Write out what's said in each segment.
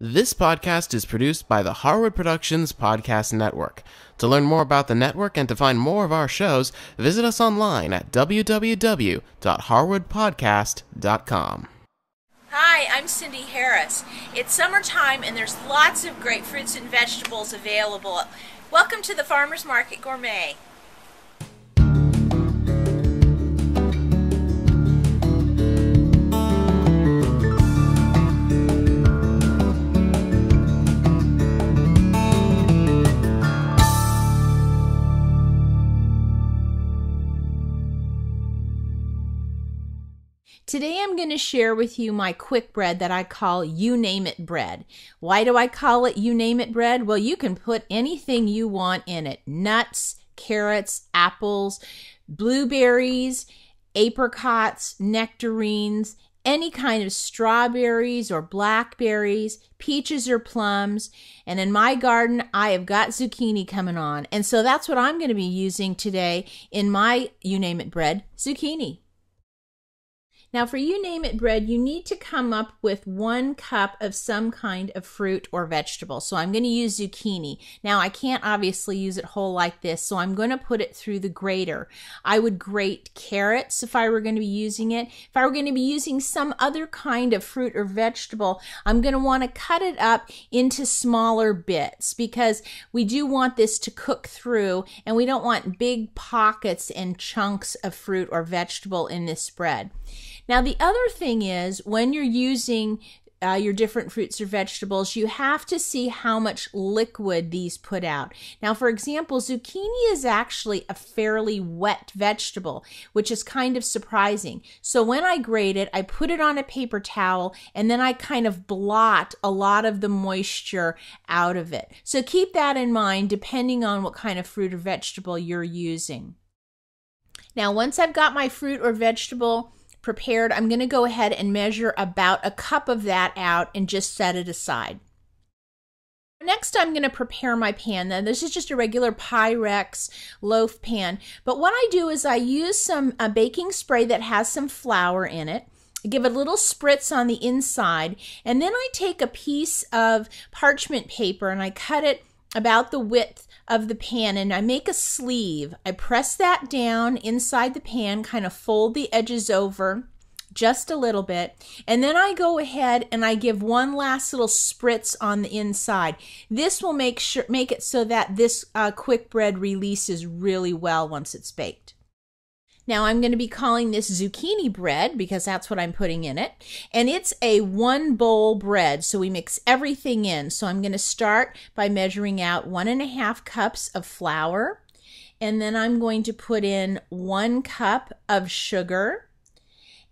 This podcast is produced by the Harwood Productions Podcast Network. To learn more about the network and to find more of our shows, visit us online at www.harwoodpodcast.com. Hi, I'm Cindy Harris. It's summertime and there's lots of great fruits and vegetables available. Welcome to the Farmers Market Gourmet. Today I'm going to share with you my quick bread that I call You Name It bread. Why do I call it You Name It bread? Well, you can put anything you want in it. Nuts, carrots, apples, blueberries, apricots, nectarines, any kind of strawberries or blackberries, peaches or plums. And in my garden, I have got zucchini coming on. And so that's what I'm going to be using today in my You Name It bread, zucchini. Now for You Name It bread, you need to come up with 1 cup of some kind of fruit or vegetable. So I'm going to use zucchini. Now I can't obviously use it whole like this, so I'm going to put it through the grater. I would grate carrots if I were going to be using it. If I were going to be using some other kind of fruit or vegetable, I'm going to want to cut it up into smaller bits because we do want this to cook through and we don't want big pockets and chunks of fruit or vegetable in this bread. Now, the other thing is when you're using your different fruits or vegetables, you have to see how much liquid these put out. Now, for example, zucchini is actually a fairly wet vegetable, which is kind of surprising. So when I grate it, I put it on a paper towel and then I kind of blot a lot of the moisture out of it. So keep that in mind depending on what kind of fruit or vegetable you're using. Now, once I've got my fruit or vegetable prepared, I'm going to go ahead and measure about a cup of that out and just set it aside. Next, I'm going to prepare my pan. Now, this is just a regular Pyrex loaf pan, but what I do is I use some baking spray that has some flour in it. I give it a little spritz on the inside, and then I take a piece of parchment paper and I cut it about the width of the pan and I make a sleeve. I press that down inside the pan, kind of fold the edges over just a little bit, and then I go ahead and I give one last little spritz on the inside. This will make it so that this quick bread releases really well once it's baked. Now I'm going to be calling this zucchini bread because that's what I'm putting in it. And it's a 1 bowl bread, so we mix everything in. So I'm going to start by measuring out 1.5 cups of flour. And then I'm going to put in 1 cup of sugar.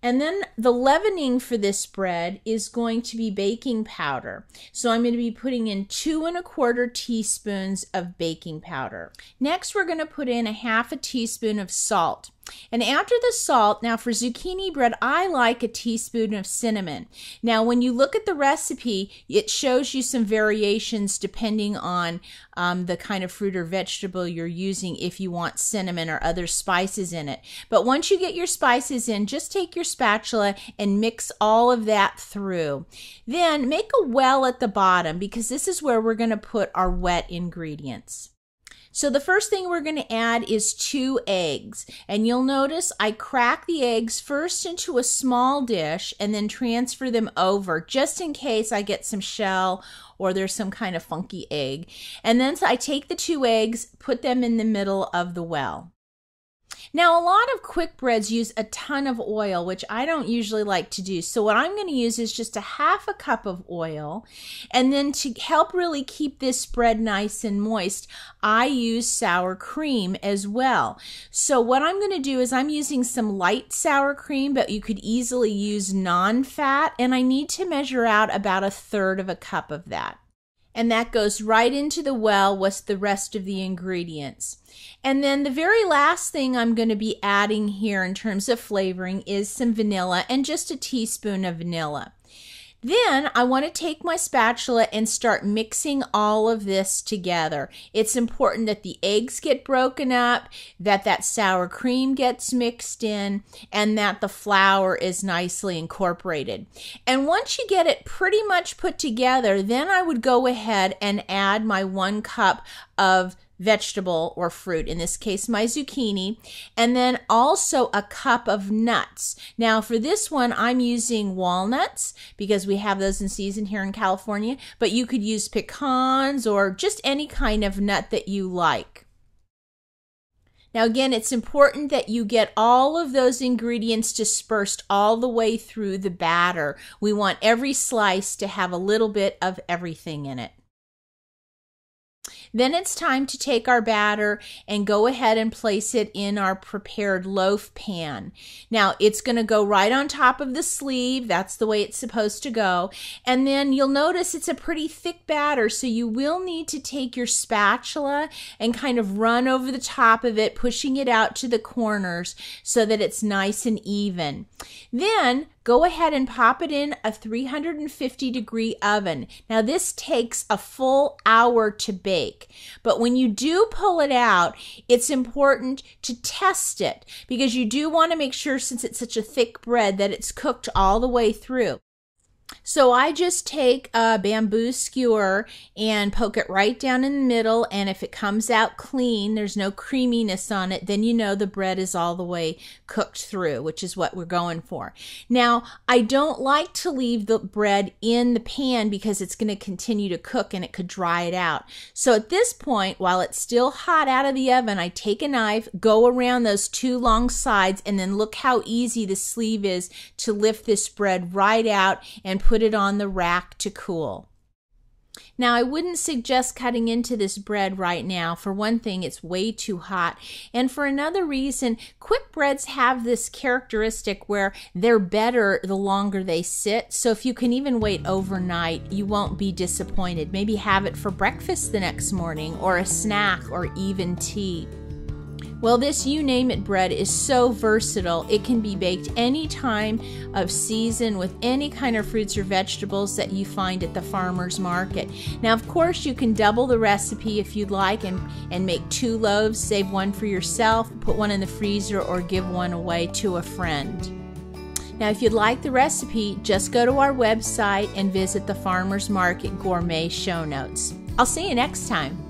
And then the leavening for this bread is going to be baking powder. So I'm going to be putting in 2¼ teaspoons of baking powder. Next, we're going to put in 1/2 teaspoon of salt. And after the salt, now for zucchini bread, I like a teaspoon of cinnamon. Now, when you look at the recipe, it shows you some variations depending on the kind of fruit or vegetable you're using if you want cinnamon or other spices in it. But once you get your spices in, just take your spatula and mix all of that through. Then make a well at the bottom because this is where we're going to put our wet ingredients. So the first thing we're going to add is 2 eggs. And you'll notice I crack the eggs first into a small dish and then transfer them over just in case I get some shell or there's some kind of funky egg. And then so I take the 2 eggs, put them in the middle of the well. Now, a lot of quick breads use a ton of oil, which I don't usually like to do. So what I'm going to use is just 1/2 cup of oil. And then to help really keep this bread nice and moist, I use sour cream as well. So what I'm going to do is I'm using some light sour cream, but you could easily use non-fat. And I need to measure out about 1/3 cup of that. And that goes right into the well with the rest of the ingredients. And then the very last thing I'm going to be adding here in terms of flavoring is some vanilla and just a teaspoon of vanilla. Then I want to take my spatula and start mixing all of this together. It's important that the eggs get broken up, that sour cream gets mixed in, and that the flour is nicely incorporated. And once you get it pretty much put together, then I would go ahead and add my 1 cup of vegetable or fruit, in this case my zucchini, and then also a cup of nuts. Now for this one I'm using walnuts because we have those in season here in California, but you could use pecans or just any kind of nut that you like. Now again, it's important that you get all of those ingredients dispersed all the way through the batter. We want every slice to have a little bit of everything in it. Then it's time to take our batter and go ahead and place it in our prepared loaf pan. Now it's going to go right on top of the sleeve. That's the way it's supposed to go. And then you'll notice it's a pretty thick batter, so you will need to take your spatula and kind of run over the top of it, pushing it out to the corners so that it's nice and even. Then go ahead and pop it in a 350-degree oven. Now this takes a full hour to bake, but when you do pull it out, it's important to test it because you do want to make sure, since it's such a thick bread, that it's cooked all the way through. So I just take a bamboo skewer and poke it right down in the middle, and if it comes out clean, there's no creaminess on it, then you know the bread is all the way cooked through, which is what we're going for. Now, I don't like to leave the bread in the pan because it's going to continue to cook and it could dry it out. So at this point, while it's still hot out of the oven, I take a knife, go around those 2 long sides, and then look how easy the sleeve is to lift this bread right out and put it on the rack to cool. Now, I wouldn't suggest cutting into this bread right now. For one thing, it's way too hot. And for another reason, quick breads have this characteristic where they're better the longer they sit. So if you can even wait overnight, you won't be disappointed. Maybe have it for breakfast the next morning, or a snack, or even tea. Well, this you name it bread is so versatile. It can be baked any time of season with any kind of fruits or vegetables that you find at the farmer's market. Now, of course, you can double the recipe if you'd like and make 2 loaves, save 1 for yourself, put 1 in the freezer, or give 1 away to a friend. Now, if you'd like the recipe, just go to our website and visit the Farmer's Market Gourmet show notes. I'll see you next time.